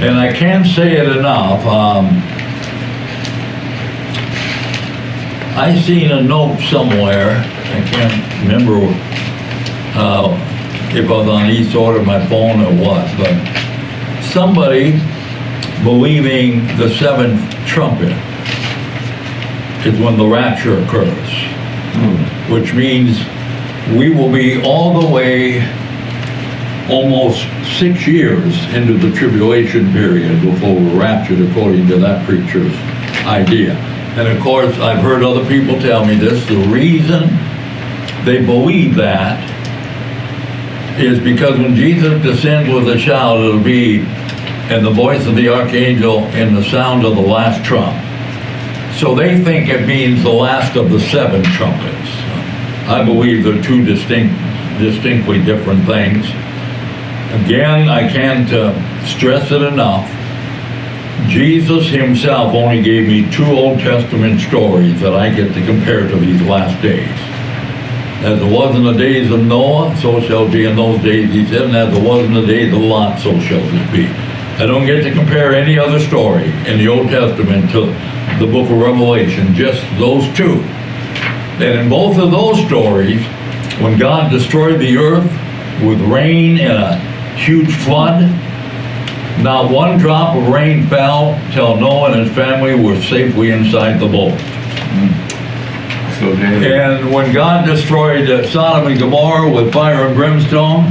And I can't say it enough. I seen a note somewhere, I can't remember if it was on each order of my phone or what, but somebody believing the seventh trumpet is when the rapture occurs, which means we will be all the way almost 6 years into the tribulation period before we're raptured, according to that preacher's idea. And of course, I've heard other people tell me this. The reason they believe that is because when Jesus descends with a shout, it'll be in the voice of the archangel and the sound of the last trump. So they think it means the last of the 7 trumpets. I believe they're two distinctly different things. Again, I can't stress it enough. Jesus himself only gave me 2 Old Testament stories that I get to compare to these last days. As it was in the days of Noah, so shall it be in those days, he said, and as it was in the days of Lot, so shall it be. I don't get to compare any other story in the Old Testament to the book of Revelation, just those 2. And in both of those stories, when God destroyed the earth with rain and a huge flood, not one drop of rain fell till Noah and his family were safely inside the boat. And when God destroyed Sodom and Gomorrah with fire and brimstone,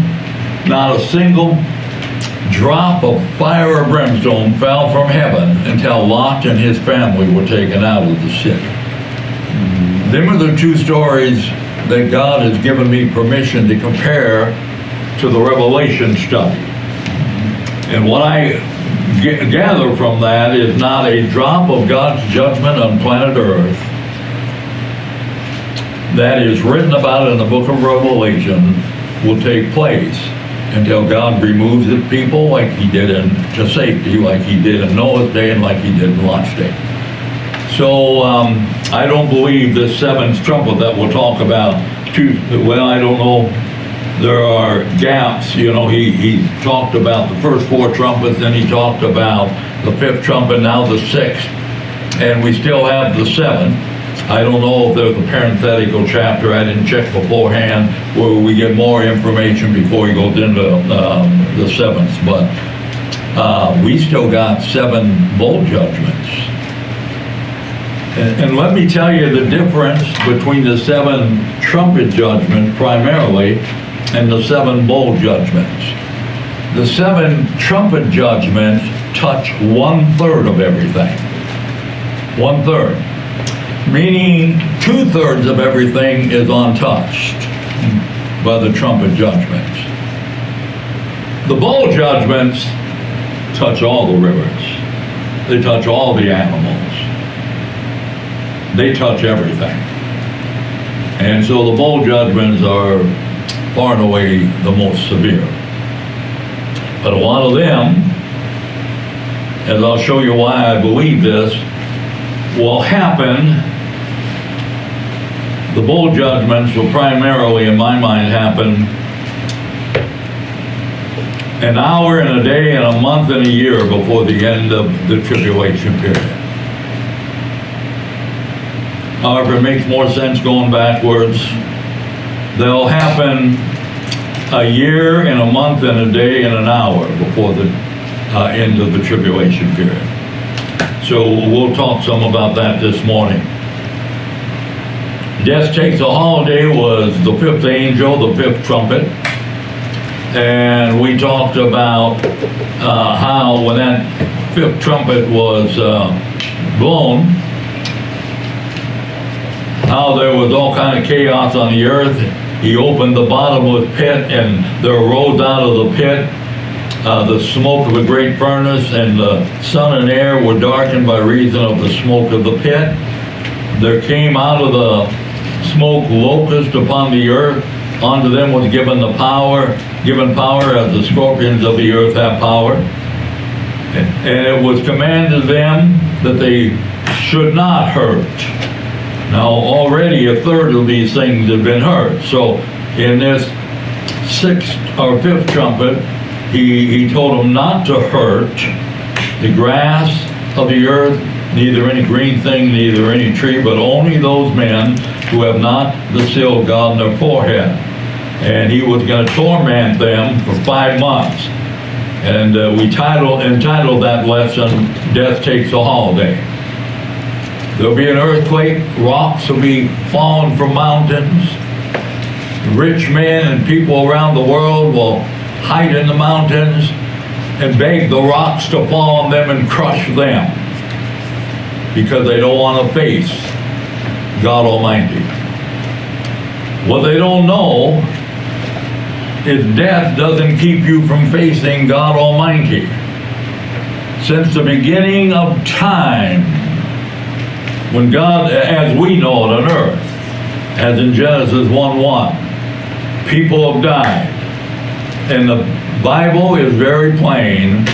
not a single drop of fire or brimstone fell from heaven until Lot and his family were taken out of the city. Them are the 2 stories that God has given me permission to compare to the Revelation study. And what I gather from that is not a drop of God's judgment on planet Earth that is written about in the book of Revelation will take place until God removes his people like he did to safety, like he did in Noah's day and like he did in Lot's day. So I don't believe this 7th trumpet that we'll talk about, well, I don't know. There are gaps, you know, he talked about the first 4 trumpets, then he talked about the 5th trumpet, now the 6th, and we still have the 7th. I don't know if there's a parenthetical chapter, I didn't check beforehand, where we get more information before he goes into the 7th, but we still got 7 bowl judgments. And let me tell you the difference between the 7 trumpet judgments primarily and the 7 bowl judgments. The 7 trumpet judgments touch 1/3 of everything. 1/3. Meaning 2/3 of everything is untouched by the trumpet judgments. The bowl judgments touch all the rivers. They touch all the animals. They touch everything. And so the bowl judgments are far and away the most severe. But a lot of them, as I'll show you why I believe this, will happen. The bowl judgments will primarily, in my mind, happen an hour and a day and a month and a year before the end of the tribulation period. However, it makes more sense going backwards. They'll happen a year and a month and a day and an hour before the end of the tribulation period. So we'll talk some about that this morning. Death Takes a Holiday was the 5th angel, the 5th trumpet. And we talked about how when that 5th trumpet was blown, how there was all kind of chaos on the earth. He opened the bottomless pit, and there arose out of the pit the smoke of a great furnace, and the sun and air were darkened by reason of the smoke of the pit. There came out of the smoke locusts upon the earth. Unto them was given power as the scorpions of the earth have power. And it was commanded them that they should not hurt. Now already 1/3 of these things have been hurt. So in this 6th or 5th trumpet, he told them not to hurt the grass of the earth, neither any green thing, neither any tree, but only those men who have not the seal of God in their forehead. And he was going to torment them for 5 months. And we entitled that lesson, Death Takes a Holiday. There'll be an earthquake, rocks will be falling from mountains. Rich men and people around the world will hide in the mountains and beg the rocks to fall on them and crush them because they don't want to face God Almighty. What they don't know is death doesn't keep you from facing God Almighty. Since the beginning of time, when God, as we know it on earth, as in Genesis 1:1, people have died. And the Bible is very plain.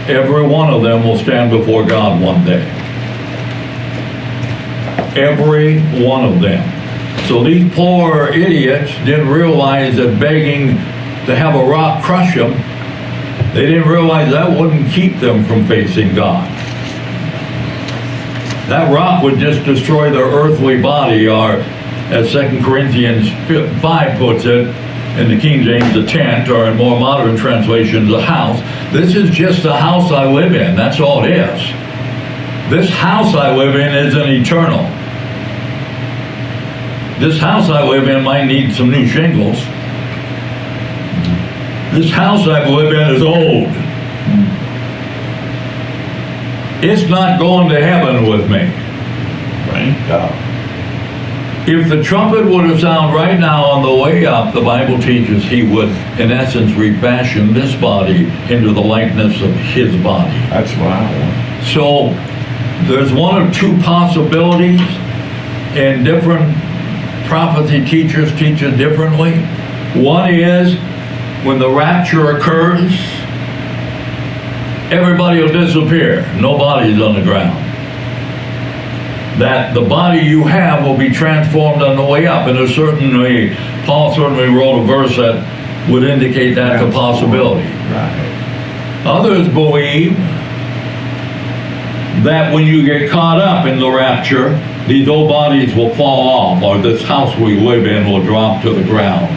Every one of them will stand before God one day. Every one of them. So these poor idiots didn't realize that begging to have a rock crush them, they didn't realize that wouldn't keep them from facing God. That rock would just destroy their earthly body, or as 2 Corinthians 5 puts it, in the King James, a tent, or in more modern translations, a house. This is just the house I live in. That's all it is. This house I live in isn't eternal. This house I live in might need some new shingles. This house I live in is old. It's not going to heaven with me. Right? If the trumpet would have sounded right now on the way up, the Bible teaches he would, in essence, refashion this body into the likeness of his body. That's wow. So there's one of two possibilities, and different prophecy teachers teach it differently. One is when the rapture occurs, everybody will disappear. No bodies on the ground. That the body you have will be transformed on the way up. And there's certainly, Paul certainly wrote a verse that would indicate that's a possibility. Right. Others believe that when you get caught up in the rapture, these old bodies will fall off, or this house we live in will drop to the ground.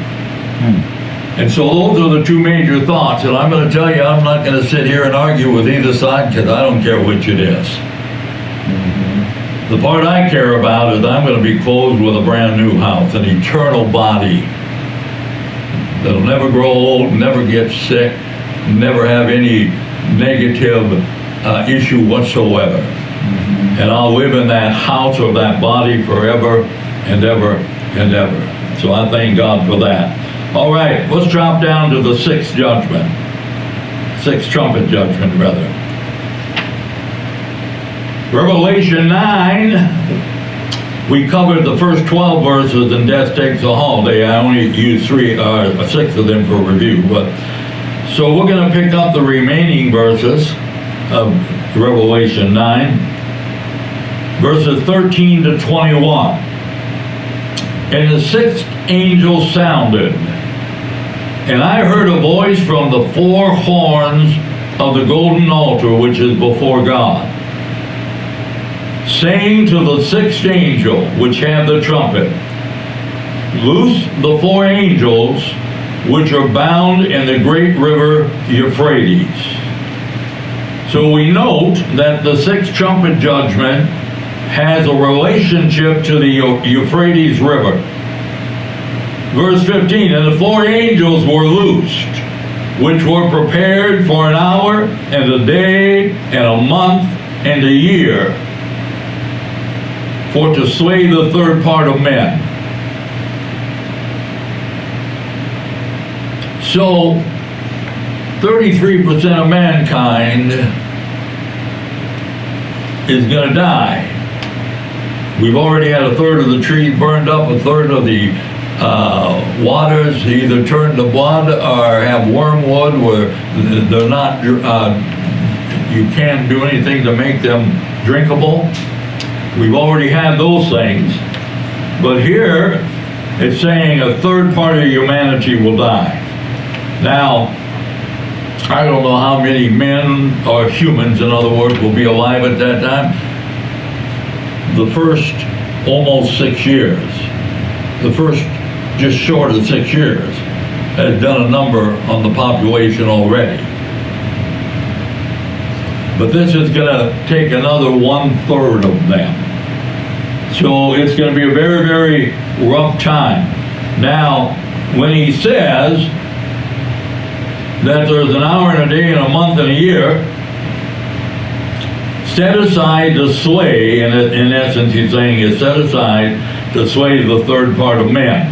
And so those are the two major thoughts, and I'm going to tell you, I'm not going to sit here and argue with either side, because I don't care which it is. The part I care about is I'm going to be clothed with a brand new house, an eternal body that'll never grow old, never get sick, never have any negative issue whatsoever. And I'll live in that house or that body forever and ever and ever. So I thank God for that. All right, let's drop down to the sixth judgment. Sixth trumpet judgment, rather. Revelation 9, we covered the first 12 verses, and Death Takes a Holiday. I only used 6 of them for review. So we're going to pick up the remaining verses of Revelation 9, verses 13 to 21. And the sixth angel sounded, and I heard a voice from the 4 horns of the golden altar which is before God, saying to the sixth angel which had the trumpet, loose the 4 angels which are bound in the great river Euphrates. So we note that the sixth trumpet judgment has a relationship to the Euphrates River. Verse 15, and the 4 angels were loosed, which were prepared for an hour, and a day, and a month, and a year, for to slay the third part of men. So, 33% of mankind is going to die. We've already had a third of the trees burned up, a third of the waters either turn to blood or have wormwood where they're not, you can't do anything to make them drinkable. We've already had those things. But here, it's saying a third part of humanity will die. Now, I don't know how many men or humans, in other words, will be alive at that time. The first almost 6 years, the first just short of 6 years, has done a number on the population already. But this is going to take another 1/3 of them. So it's going to be a very, very rough time. Now, when he says that there's an hour and a day and a month and a year, set aside to slay, and in essence he's saying is set aside to slay the third part of men.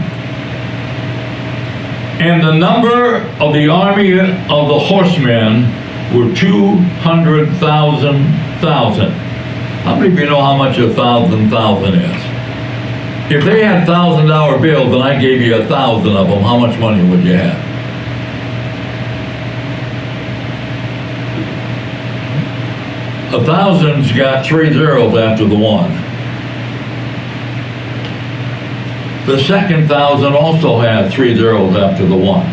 And the number of the army of the horsemen were 200,000. How many of you know how much 1,000 is? If they had $1,000 bills and I gave you 1,000 of them, how much money would you have? A 1,000's got 3 zeros after the 1. The second 1,000 also has 3 zeros after the 1.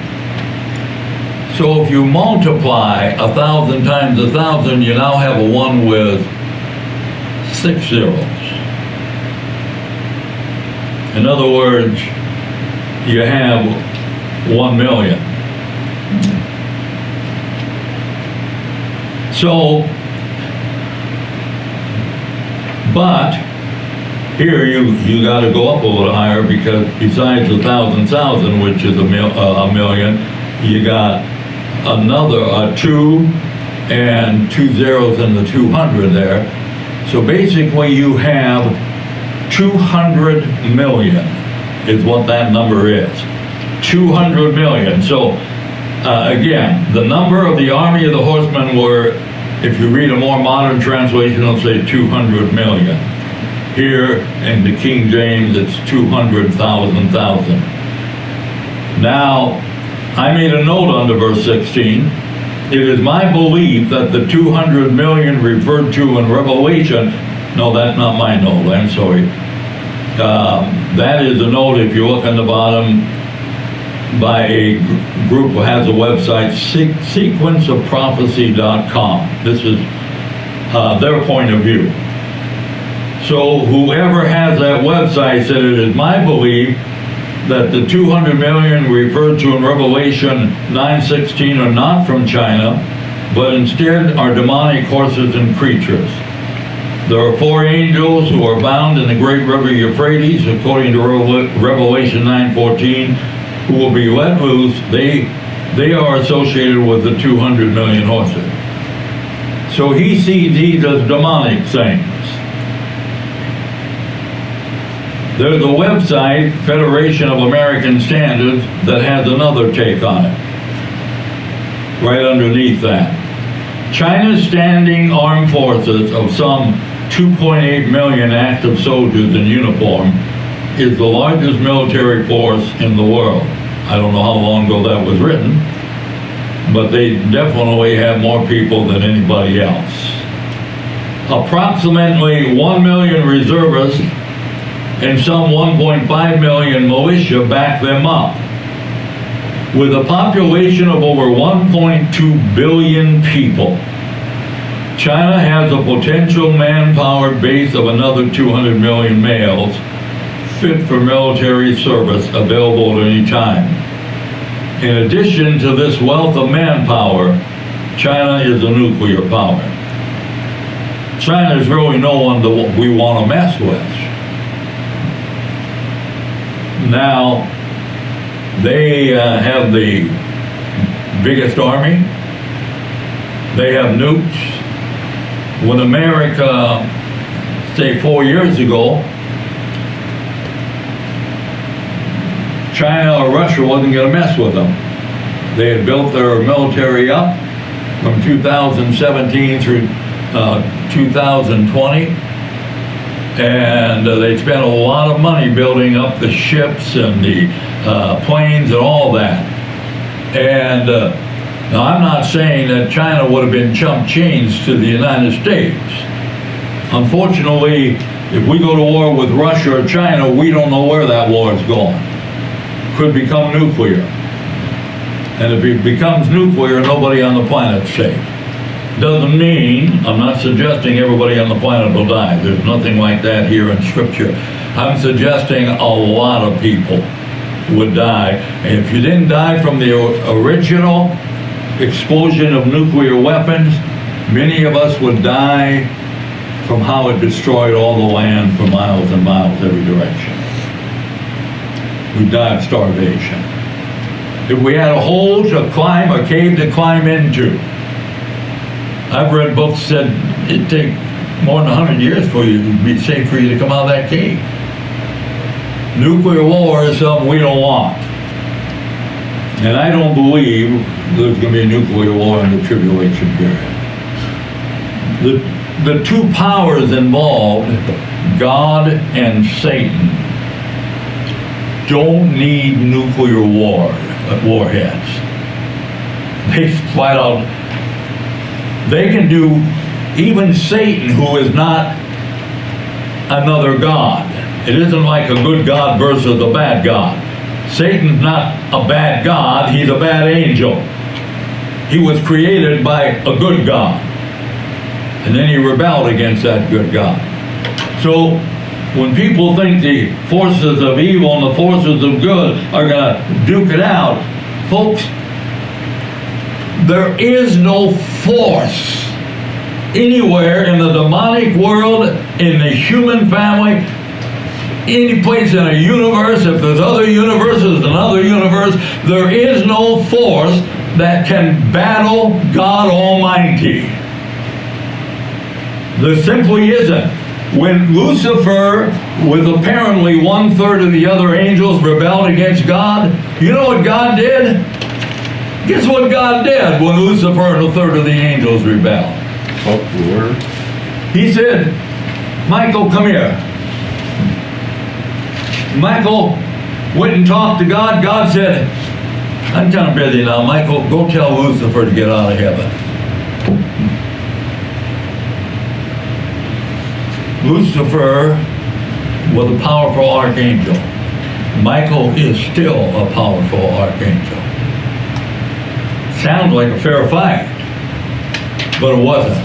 So if you multiply 1,000 times 1,000, you now have a 1 with 6 zeros. In other words, you have 1 million. So, but here you got to go up a little higher, because besides 1,000, which is a million, you got another 2 and 2 zeros in the 200 there. So basically you have 200 million is what that number is. 200 million. So again, the number of the army of the horsemen were, if you read a more modern translation, it'll say 200 million. Here in the King James, it's 200,000. Now, I made a note under verse 16. It is my belief that the 200 million referred to in Revelation, no, that's not my note, I'm sorry. That is a note, if you look on the bottom, by a group who has a website, sequenceofprophecy.com. This is their point of view. So whoever has that website said it is my belief that the 200 million referred to in Revelation 9:16 are not from China, but instead are demonic horses and creatures. There are 4 angels who are bound in the great river Euphrates, according to Revelation 9:14, who will be let loose. They are associated with the 200 million horses. So he sees these as demonic things. There's a website, Federation of American Standards, that has another take on it. Right underneath that. China's standing armed forces of some 2.8 million active soldiers in uniform is the largest military force in the world. I don't know how long ago that was written, but they definitely have more people than anybody else. Approximately 1 million reservists and some 1.5 million militia back them up. With a population of over 1.2 billion people, China has a potential manpower base of another 200 million males fit for military service available at any time. In addition to this wealth of manpower, China is a nuclear power. China is really no one that we want to mess with. Now, they have the biggest army. They have nukes. When America, say 4 years ago, China or Russia wasn't going to mess with them. They had built their military up from 2017 through 2020. And they spent a lot of money building up the ships and the planes and all that. And now I'm not saying that China would have been chump change to the United States. Unfortunately, if we go to war with Russia or China, we don't know where that war is going. Could become nuclear. And if it becomes nuclear, nobody on the planet's safe. Doesn't mean, I'm not suggesting everybody on the planet will die. There's nothing like that here in Scripture. I'm suggesting a lot of people would die. And if you didn't die from the original explosion of nuclear weapons, many of us would die from how it destroyed all the land for miles and miles every direction. We'd die of starvation. If we had a hole to climb, a cave to climb into, I've read books that it'd take more than 100 years for you to be safe for you to come out of that cave. Nuclear war is something we don't want. And I don't believe there's going to be a nuclear war in the tribulation period. The two powers involved, God and Satan, don't need nuclear warheads. They flat out, they can do, even Satan, who is not another God. It isn't like a good God versus a bad God. Satan's not a bad God, he's a bad angel. He was created by a good God. And then he rebelled against that good God. So when people think the forces of evil and the forces of good are going to duke it out, folks, there is no force anywhere in the demonic world, in the human family, any place in a universe. If there's other universes, another universe, there is no force that can battle God Almighty. There simply isn't. When Lucifer, with apparently 1/3 of the other angels, rebelled against God, you know what God did? Guess what God did when Lucifer and 1/3 of the angels rebelled? Spoke the word. He said, Michael, come here. Michael went and talked to God. God said, I'm kind of busy now, Michael. Go tell Lucifer to get out of heaven. Lucifer was a powerful archangel. Michael is still a powerful archangel. Sounds like a fair fight, but it wasn't.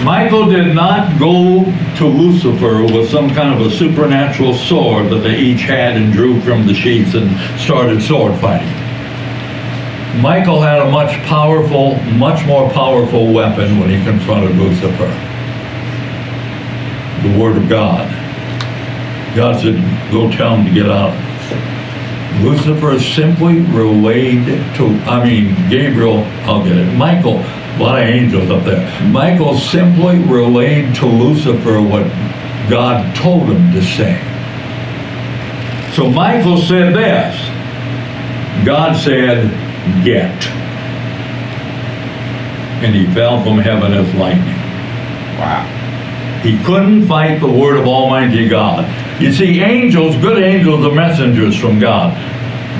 Michael did not go to Lucifer with some kind of a supernatural sword that they each had and drew from the sheaths and started sword fighting. Michael had a much more powerful weapon when he confronted Lucifer. The Word of God. God said, go tell him to get out. Lucifer simply relayed to, Gabriel, I'll get it. Michael, a lot of angels up there. Michael simply relayed to Lucifer what God told him to say. So Michael said this. God said, get. And he fell from heaven as lightning. Wow. He couldn't fight the word of Almighty God. You see, angels, good angels, are messengers from God.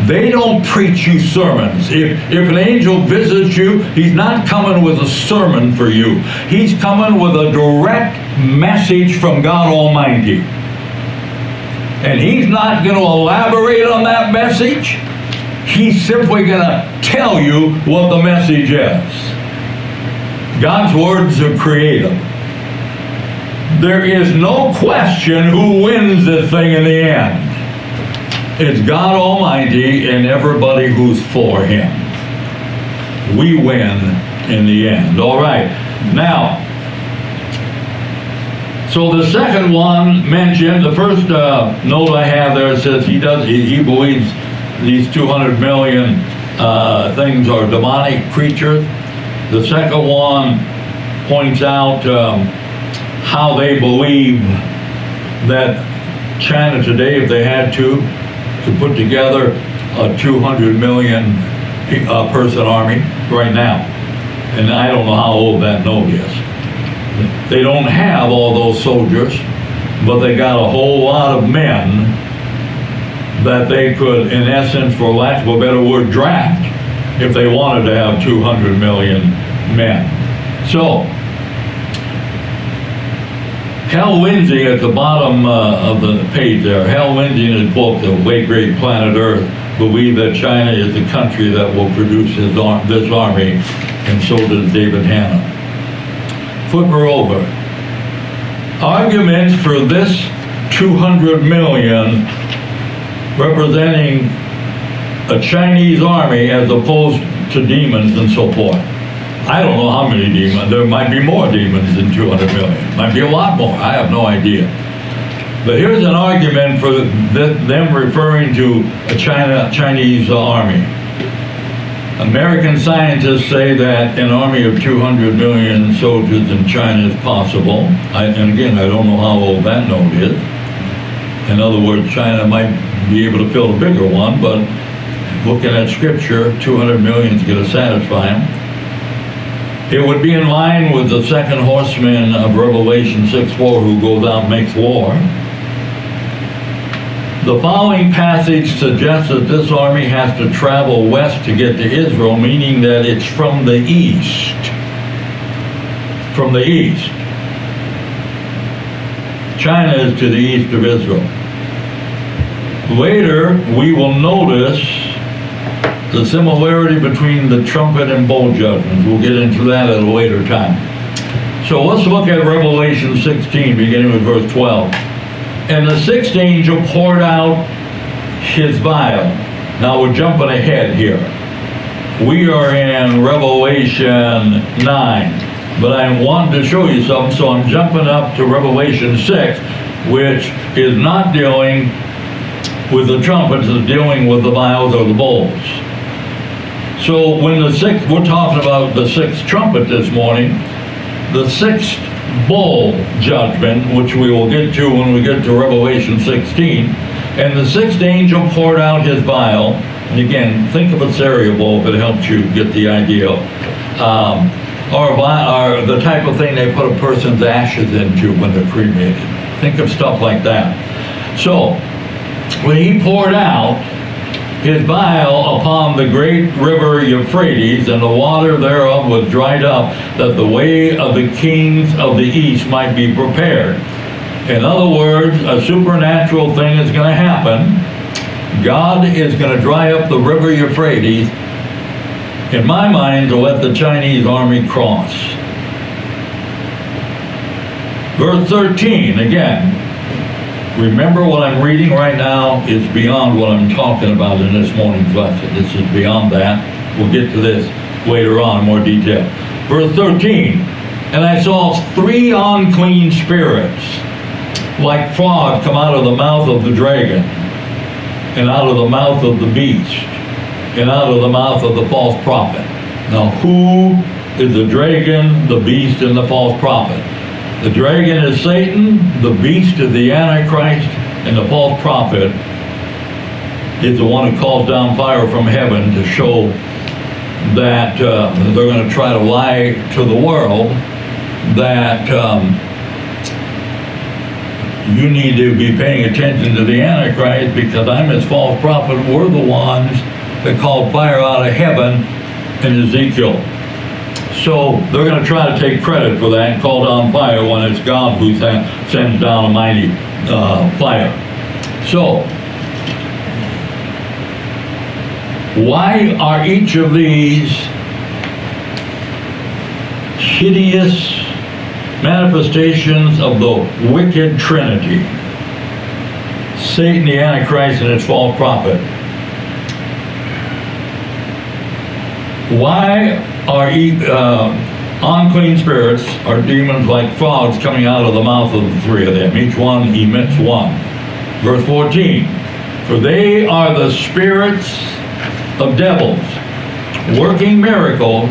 They don't preach you sermons. If an angel visits you, he's not coming with a sermon for you. He's coming with a direct message from God Almighty. And he's not going to elaborate on that message. He's simply going to tell you what the message is. God's words are creative. There is no question who wins this thing in the end. It's God Almighty and everybody who's for Him. We win in the end. All right. Now, so the second one mentioned, the first note I have there says he believes these 200 million things are demonic creatures. The second one points out how they believe that China today, if they had to put together a 200 million person army right now. And I don't know how old that note is. They don't have all those soldiers, but they got a whole lot of men that they could, in essence, for lack of a better word, draft if they wanted to have 200 million men. So, Hal Lindsey at the bottom of the page there, Hal Lindsey in his book, The Late Great Planet Earth, believe that China is the country that will produce this army, and so does David Hanna. Flip her over. Arguments for this 200 million representing a Chinese army as opposed to demons and so forth. I don't know how many demons. There might be more demons than 200 million. Might be a lot more. I have no idea. But here's an argument for them referring to a Chinese army. American scientists say that an army of 200 million soldiers in China is possible. And again, I don't know how old that note is. In other words, China might be able to fill a bigger one, but looking at scripture, 200 million is going to satisfy them. It would be in line with the second horseman of Revelation 6:4 who goes out and makes war. The following passage suggests that this army has to travel west to get to Israel, meaning that it's from the east. From the east. China is to the east of Israel. Later, we will notice the similarity between the trumpet and bowl judgments. We'll get into that at a later time. So let's look at Revelation 16, beginning with verse 12. And the sixth angel poured out his vial. Now we're jumping ahead here. We are in Revelation 9, but I wanted to show you something, so I'm jumping up to Revelation 6, which is not dealing with the trumpets, it's dealing with the vials or the bowls. So when we're talking about the sixth trumpet this morning, the sixth bowl judgment, which we will get to when we get to Revelation 16, and the sixth angel poured out his vial. And again, think of a cereal bowl if it helps you get the idea. Or the type of thing they put a person's ashes into when they're cremated. Think of stuff like that. So, when he poured out his vial upon the great river Euphrates, and the water thereof was dried up, that the way of the kings of the east might be prepared. In other words, a supernatural thing is going to happen. God is going to dry up the river Euphrates, in my mind, to let the Chinese army cross. Verse 13, again, remember what I'm reading right now is beyond what I'm talking about in this morning's lesson. This is beyond that. We'll get to this later on in more detail. Verse 13, and I saw three unclean spirits, like frogs, come out of the mouth of the dragon, and out of the mouth of the beast, and out of the mouth of the false prophet. Now, who is the dragon, the beast, and the false prophet? The dragon is Satan, the beast is the Antichrist, and the false prophet is the one who calls down fire from heaven to show that they're going to try to lie to the world that you need to be paying attention to the Antichrist because I'm his false prophet. We're the ones that called fire out of heaven in Ezekiel. So they're going to try to take credit for that and call down fire when it's God who sends down a mighty fire. So, why are each of these hideous manifestations of the wicked Trinity, Satan, the Antichrist, and his false prophet, why are unclean spirits or demons like frogs coming out of the mouth of the three of them? Each one emits one. Verse 14, for they are the spirits of devils, working miracles,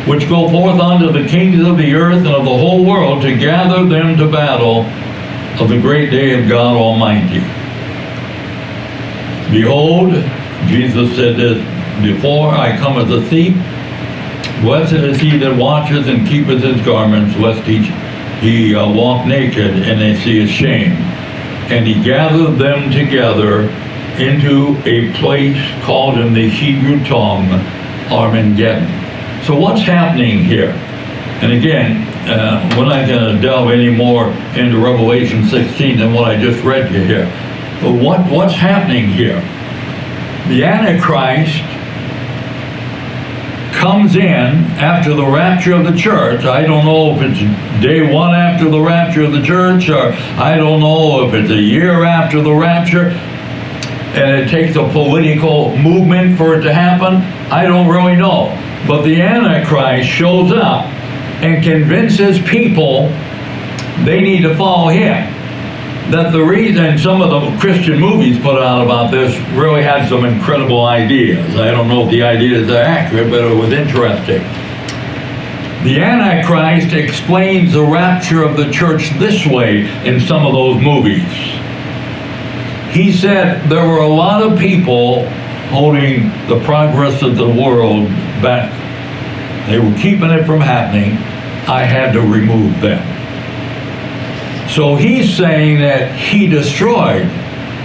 which go forth unto the kings of the earth and of the whole world to gather them to battle of the great day of God Almighty. Behold, Jesus said this, before I come as a thief, blessed is he that watches and keepeth his garments, lest he walk naked and they see his shame. And he gathered them together into a place called in the Hebrew tongue Armageddon. So what's happening here? And again, we're not going to delve any more into Revelation 16 than what I just read to you here. But what's happening here? The Antichrist comes in after the rapture of the church. I don't know if it's day one after the rapture of the church, or I don't know if it's a year after the rapture, and it takes a political movement for it to happen. I don't really know. But the Antichrist shows up and convinces people they need to follow him. That the reason some of the Christian movies put out about this really had some incredible ideas. I don't know if the ideas are accurate, but it was interesting. The Antichrist explains the rapture of the church this way in some of those movies. He said there were a lot of people holding the progress of the world back. They were keeping it from happening. I had to remove them. So he's saying that he destroyed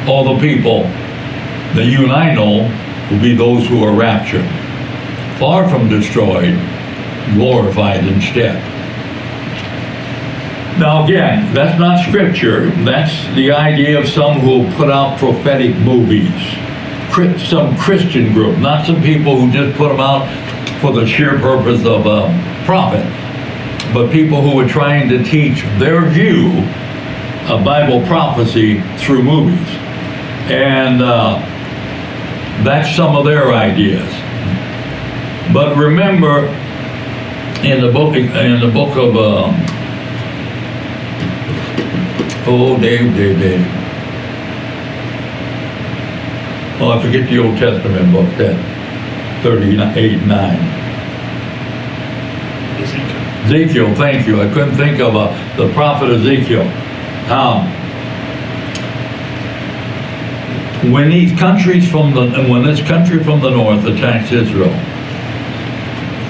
all the people that you and I know will be those who are raptured. Far from destroyed, glorified instead. Now again, that's not scripture. That's the idea of some who put out prophetic movies. Some Christian group, not some people who just put them out for the sheer purpose of profit, but people who are trying to teach their view of Bible prophecy through movies. And that's some of their ideas. But remember, in the book of Dave. Oh, I forget the Old Testament book, that 38:9. Ezekiel, thank you. I couldn't think of the prophet Ezekiel. When this country from the north attacks Israel,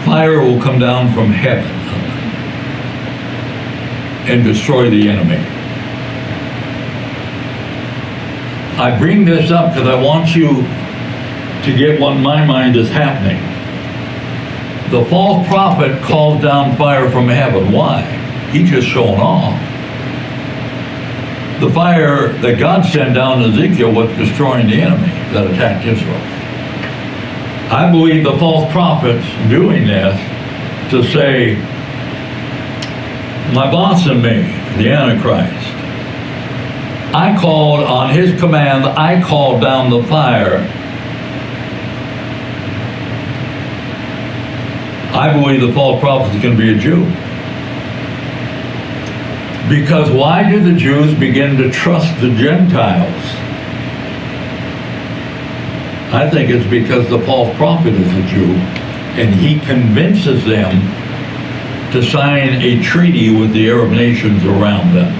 fire will come down from heaven and destroy the enemy. I bring this up because I want you to get what in my mind is happening. The false prophet calls down fire from heaven. Why? He's just showing off. The fire that God sent down to Ezekiel was destroying the enemy that attacked Israel. I believe the false prophet's doing this to say, my boss and me, the Antichrist, I called on his command, I called down the fire. I believe the false prophet is going to be a Jew. Because why do the Jews begin to trust the Gentiles? I think it's because the false prophet is a Jew, and he convinces them to sign a treaty with the Arab nations around them.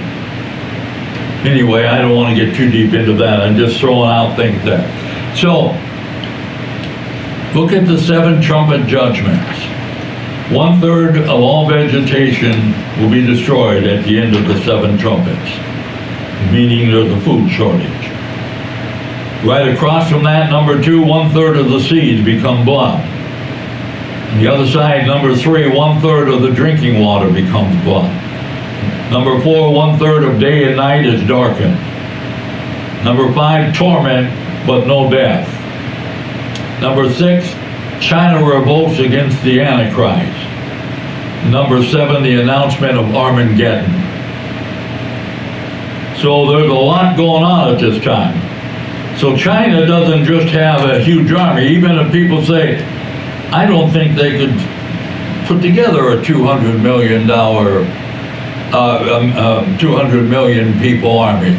Anyway, I don't want to get too deep into that. I'm just throwing out things there. So, look at the 7 trumpet judgments. 1/3 of all vegetation will be destroyed at the end of the 7 trumpets, meaning there's a food shortage. Right across from that, number 2, 1/3 of the seas become blood. On the other side, number 3, 1/3 of the drinking water becomes blood. Number 4, 1/3 of day and night is darkened. Number 5, torment, but no death. Number 6, China revolts against the Antichrist. Number 7, the announcement of Armageddon. So there's a lot going on at this time. So China doesn't just have a huge army. Even if people say, I don't think they could put together a $200 million 200 million people army.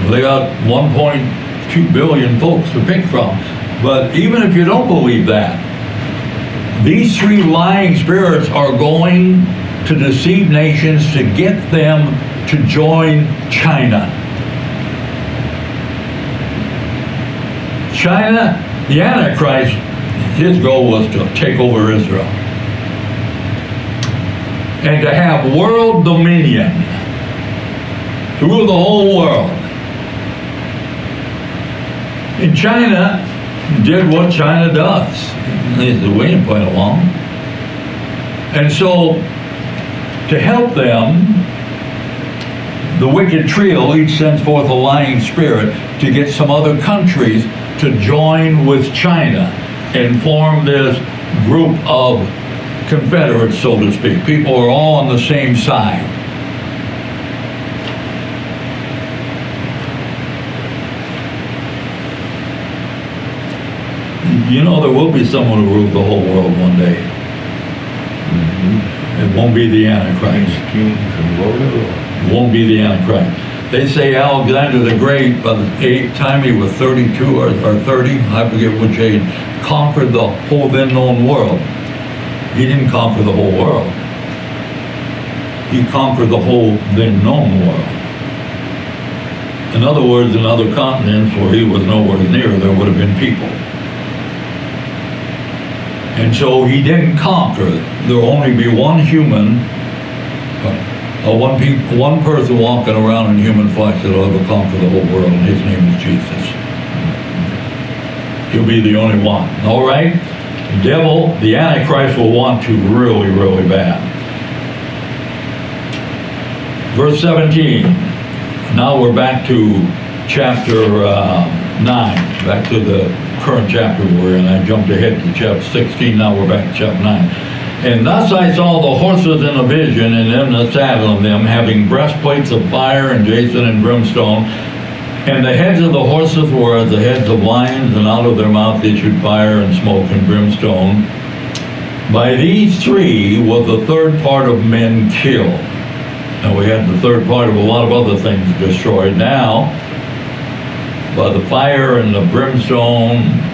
They got 1.2 billion folks to pick from. But even if you don't believe that, these 3 lying spirits are going to deceive nations to get them to join China. China, the Antichrist, his goal was to take over Israel and to have world dominion through the whole world. And China did what China does. The way to play along. And so, to help them, the wicked trio each sends forth a lying spirit to get some other countries to join with China and form this group of confederates, so to speak. People are all on the same side. You know, there will be someone who rules the whole world one day. It won't be the Antichrist. Kings and Lord of Lords. It won't be the Antichrist. They say Alexander the Great, by the time he was 32 or 30, I forget which age, conquered the whole then known world. He didn't conquer the whole world. He conquered the whole then known world. In other words, in other continents where he was nowhere near, there would have been people. And so he didn't conquer. There will only be one human, one person walking around in human flesh that will ever conquer the whole world, and his name is Jesus. He'll be the only one. All right? The devil, the Antichrist, will want to really, really bad. Verse 17. Now we're back to chapter 9, back to the current chapter we're in. I jumped ahead to chapter 16, now we're back to chapter 9. And thus I saw the horses in a vision, and them that sat on them, having breastplates of fire and jacinth and brimstone. And the heads of the horses were as the heads of lions, and out of their mouth issued fire and smoke and brimstone. By these three was the third part of men killed. Now we had the third part of a lot of other things destroyed. Now, by the fire and the brimstone,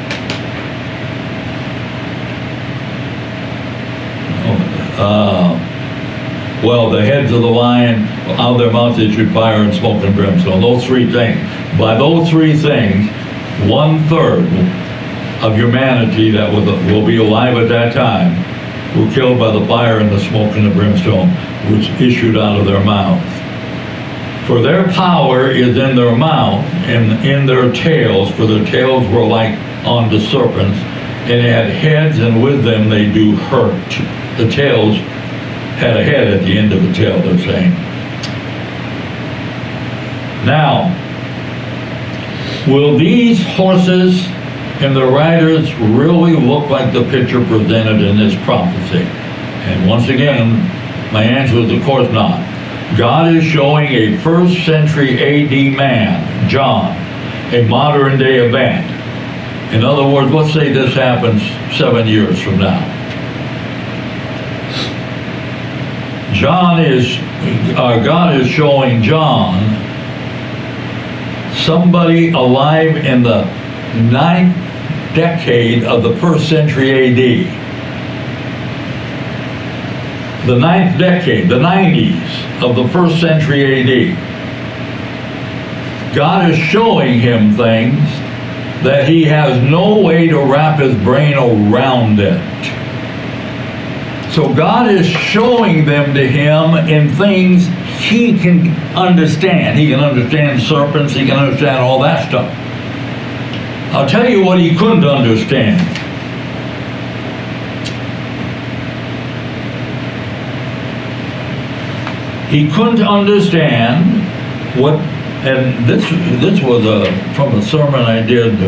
the heads of the lion, out of their mouths issued fire and smoke and brimstone. Those three things. By those three things, 1/3 of humanity that will be alive at that time were killed by the fire and the smoke and the brimstone which issued out of their mouths. For their power is in their mouth and in their tails, for their tails were like unto serpents, and had heads, and with them they do hurt. The tails had a head at the end of the tail, they're saying. Now, will these horses and the riders really look like the picture presented in this prophecy? And once again, my answer is of course not. God is showing a 1st century AD man, John, a modern day event. In other words, let's say this happens 7 years from now. God is showing John somebody alive in the 9th decade of the 1st century AD. The 9th decade, the 90s of the 1st century AD. God is showing him things that he has no way to wrap his brain around it. So God is showing them to him in things he can understand. He can understand serpents, he can understand all that stuff. I'll tell you what he couldn't understand. He couldn't understand what, and this was from a sermon I did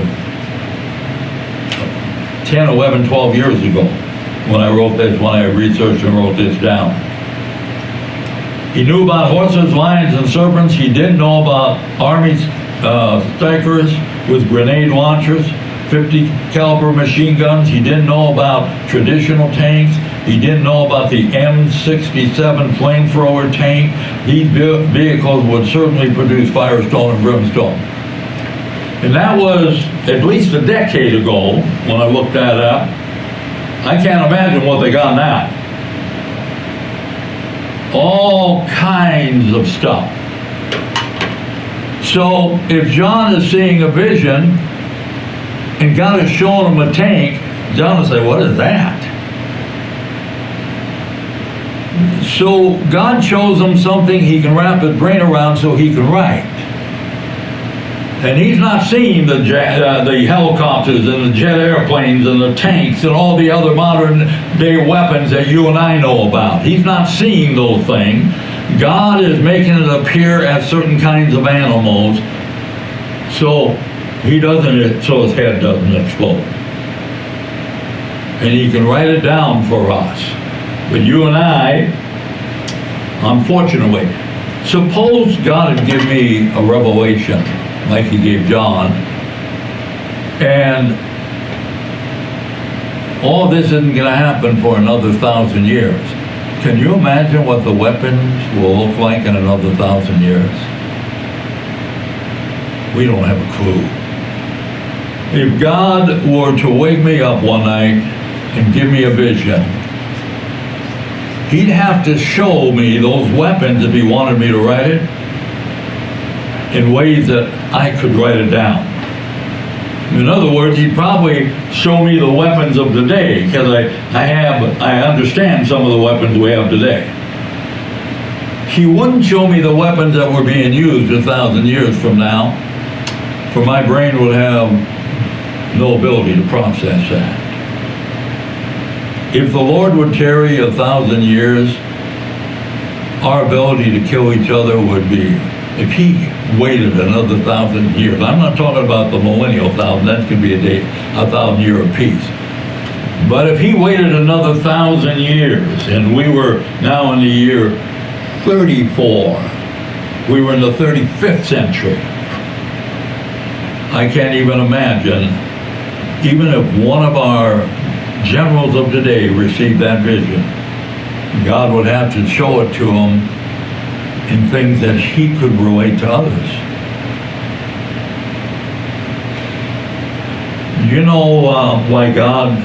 10, 11, 12 years ago when I wrote this, when I researched and wrote this down. He knew about horses, lions, and serpents. He didn't know about army strikers with grenade launchers, 50 caliber machine guns. He didn't know about traditional tanks. He didn't know about the M67 flamethrower tank. These vehicles would certainly produce firestone and brimstone. And that was at least a decade ago when I looked that up. I can't imagine what they got now. All kinds of stuff. So if John is seeing a vision and God is showing him a tank, John will say, what is that? So God shows him something he can wrap his brain around so he can write. And he's not seeing the helicopters and the jet airplanes and the tanks and all the other modern day weapons that you and I know about. He's not seeing those things. God is making it appear as certain kinds of animals, so so his head doesn't explode. And he can write it down for us. But you and I, unfortunately, suppose God had given me a revelation like he gave John, and all this isn't going to happen for another 1,000 years. Can you imagine what the weapons will look like in another 1,000 years? We don't have a clue. If God were to wake me up one night and give me a vision, he'd have to show me those weapons if he wanted me to write it in ways that I could write it down. In other words, he'd probably show me the weapons of the day, because I understand some of the weapons we have today. He wouldn't show me the weapons that were being used 1,000 years from now, for my brain would have no ability to process that. If the Lord would tarry 1,000 years, our ability to kill each other would be, if he waited another 1,000 years, I'm not talking about the millennial 1,000, that's going to be a 1,000 year of peace. But if he waited another 1,000 years, and we were now in the year 34, we were in the 35th century, I can't even imagine, even if one of our generals of today received that vision, God would have to show it to him in things that he could relate to others. You know why God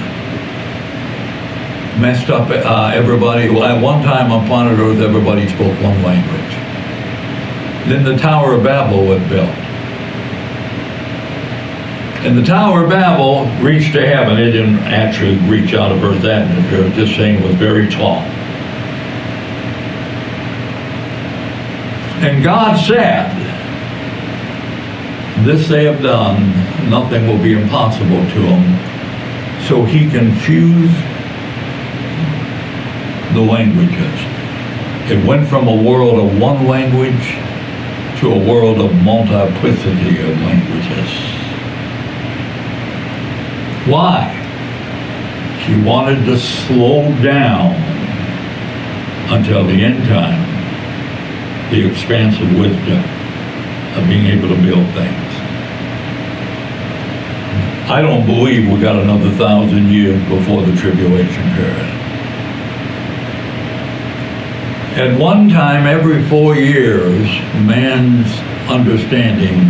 messed up everybody? Well, at one time on planet Earth, everybody spoke one language. Then the Tower of Babel was built. And the Tower of Babel reached to heaven. It didn't actually reach out of Earth's atmosphere. This thing was very tall. And God said, this they have done, nothing will be impossible to them. So he confused the languages. It went from a world of one language to a world of multiplicity of languages. Why? He wanted to slow down until the end time the expansive wisdom of being able to build things. I don't believe we got another 1,000 years before the tribulation period. At one time, every 4 years, man's understanding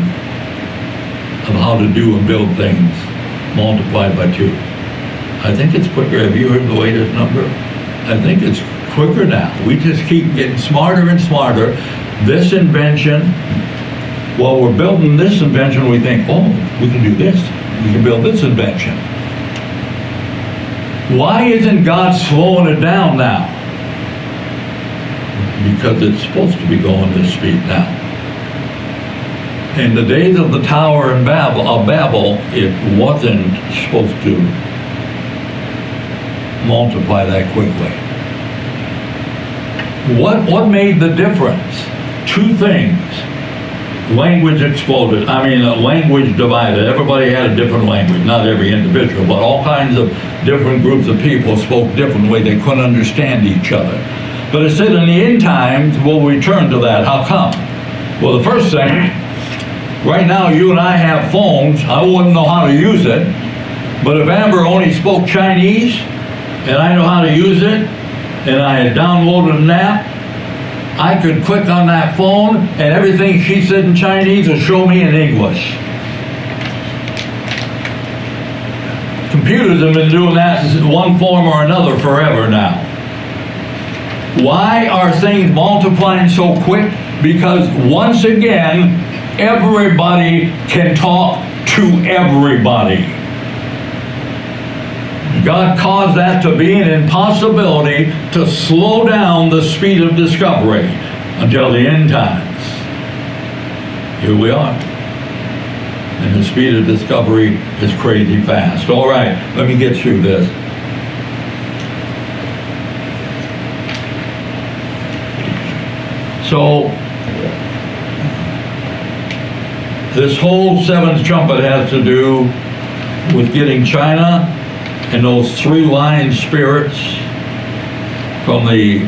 of how to do and build things multiplied by 2. I think it's quicker. Have you heard the latest number? I think it's quicker now. We just keep getting smarter and smarter. This invention, while we're building this invention, we think, oh, we can do this. We can build this invention. Why isn't God slowing it down now? Because it's supposed to be going this speed now. In the days of the Tower of Babel, it wasn't supposed to multiply that quickly. What made the difference? 2 things. Language exploded. Language divided. Everybody had a different language. Not every individual, but all kinds of different groups of people spoke differently. They couldn't understand each other. But it said in the end times, we'll return to that. How come? Well, the first thing, right now you and I have phones. I wouldn't know how to use it. But if Amber only spoke Chinese, and I know how to use it, and I had downloaded an app, I could click on that phone and everything she said in Chinese would show me in English. Computers have been doing that in one form or another forever now. Why are things multiplying so quick? Because once again, everybody can talk to everybody. God caused that to be an impossibility to slow down the speed of discovery until the end times. Here we are. And the speed of discovery is crazy fast. All right, let me get through this. So, this whole seventh trumpet has to do with getting China and those three lion spirits from the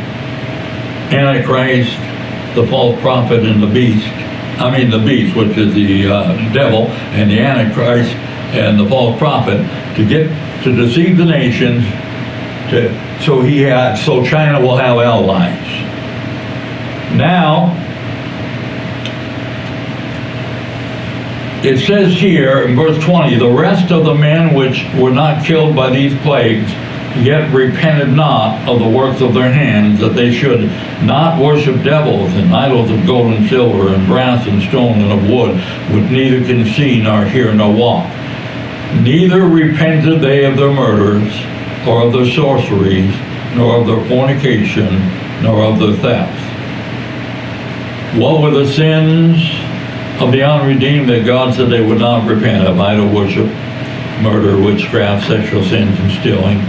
Antichrist, the false prophet, and the beast. I mean the beast, which is the devil, and the Antichrist and the false prophet, to deceive the nations, so China will have allies. Now, it says here in verse 20, the rest of the men which were not killed by these plagues yet repented not of the works of their hands, that they should not worship devils and idols of gold and silver and brass and stone and of wood, which neither can see nor hear nor walk. Neither repented they of their murders, or of their sorceries, nor of their fornication, nor of their theft. What were the sins of the unredeemed that God said they would not repent of? Idol worship, murder, witchcraft, sexual sins, and stealing.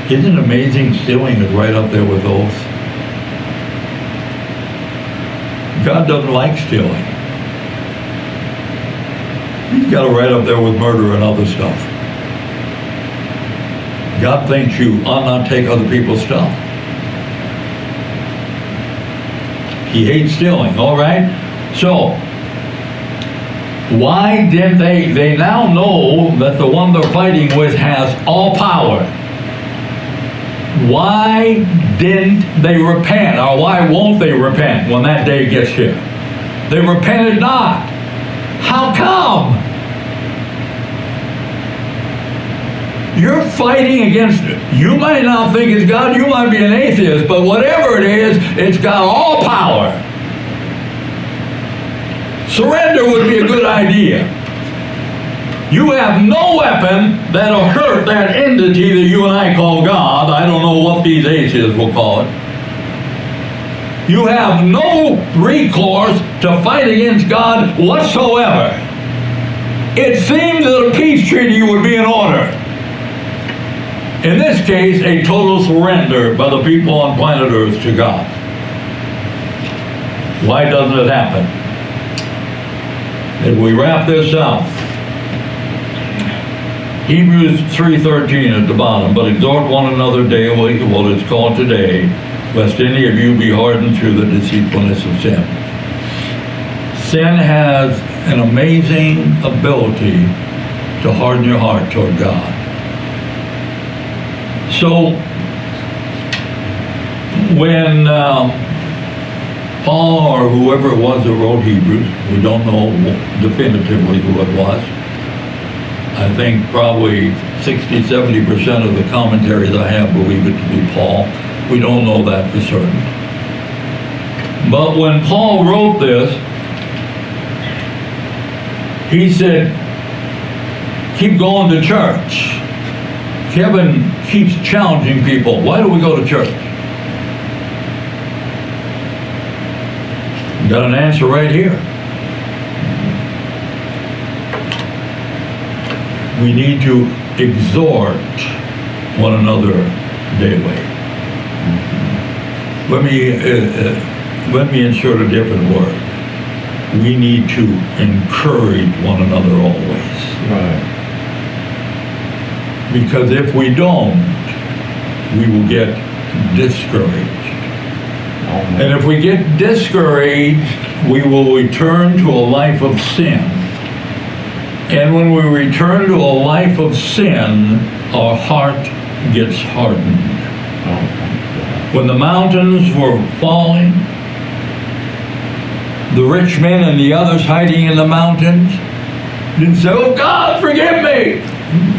Isn't it amazing? Stealing is right up there with those. God doesn't like stealing. He's got it right up there with murder and other stuff. God thinks you ought not take other people's stuff. He hates stealing, all right? So, why didn't they now know that the one they're fighting with has all power. Why didn't they repent, or why won't they repent when that day gets here? They repented not. How come? You're fighting against it. You might not think it's God, you might be an atheist, but whatever it is, it's got all power. Surrender would be a good idea. You have no weapon that'll hurt that entity that you and I call God. I don't know what these atheists will call it. You have no recourse to fight against God whatsoever. It seems that a peace treaty would be in order. In this case, a total surrender by the people on planet Earth to God. Why doesn't it happen? If we wrap this up, Hebrews 3:13 at the bottom, but exhort one another daily while it's called today, lest any of you be hardened through the deceitfulness of sin. Sin has an amazing ability to harden your heart toward God. So, when Paul or whoever it was that wrote Hebrews, we don't know definitively who it was, I think probably 60-70% of the commentaries I have believe it to be Paul. We don't know that for certain. But when Paul wrote this, he said, keep going to church. Kevin keeps challenging people. Why do we go to church? Got an answer right here. We need to exhort one another daily. Let me insert a different word. We need to encourage one another always. Right. Because if we don't, we will get discouraged. And if we get discouraged, we will return to a life of sin. And when we return to a life of sin, our heart gets hardened. When the mountains were falling, the rich men and the others hiding in the mountains didn't say, oh God, forgive me.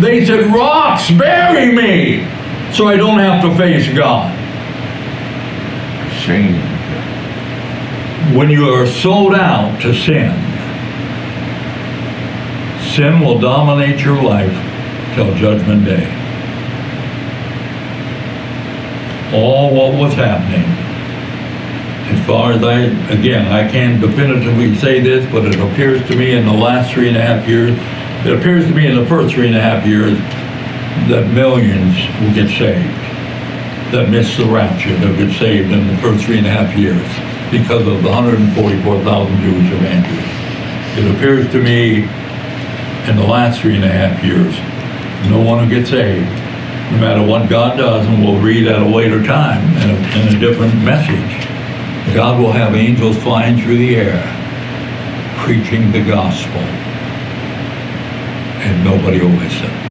They said, rocks, bury me, so I don't have to face God. Shame. When you are sold out to sin, sin will dominate your life till Judgment Day. All what was happening, as far as I can't definitively say this, but it appears to me in the last 3.5 years, it appears to me in the first 3.5 years that millions will get saved. that missed the rapture that get saved in the first 3.5 years because of the 144,000 Jewish evangelists. It appears to me in the last 3.5 years, no one will get saved, no matter what God does, and we'll read at a later time in a different message. God will have angels flying through the air, preaching the gospel, and nobody will listen.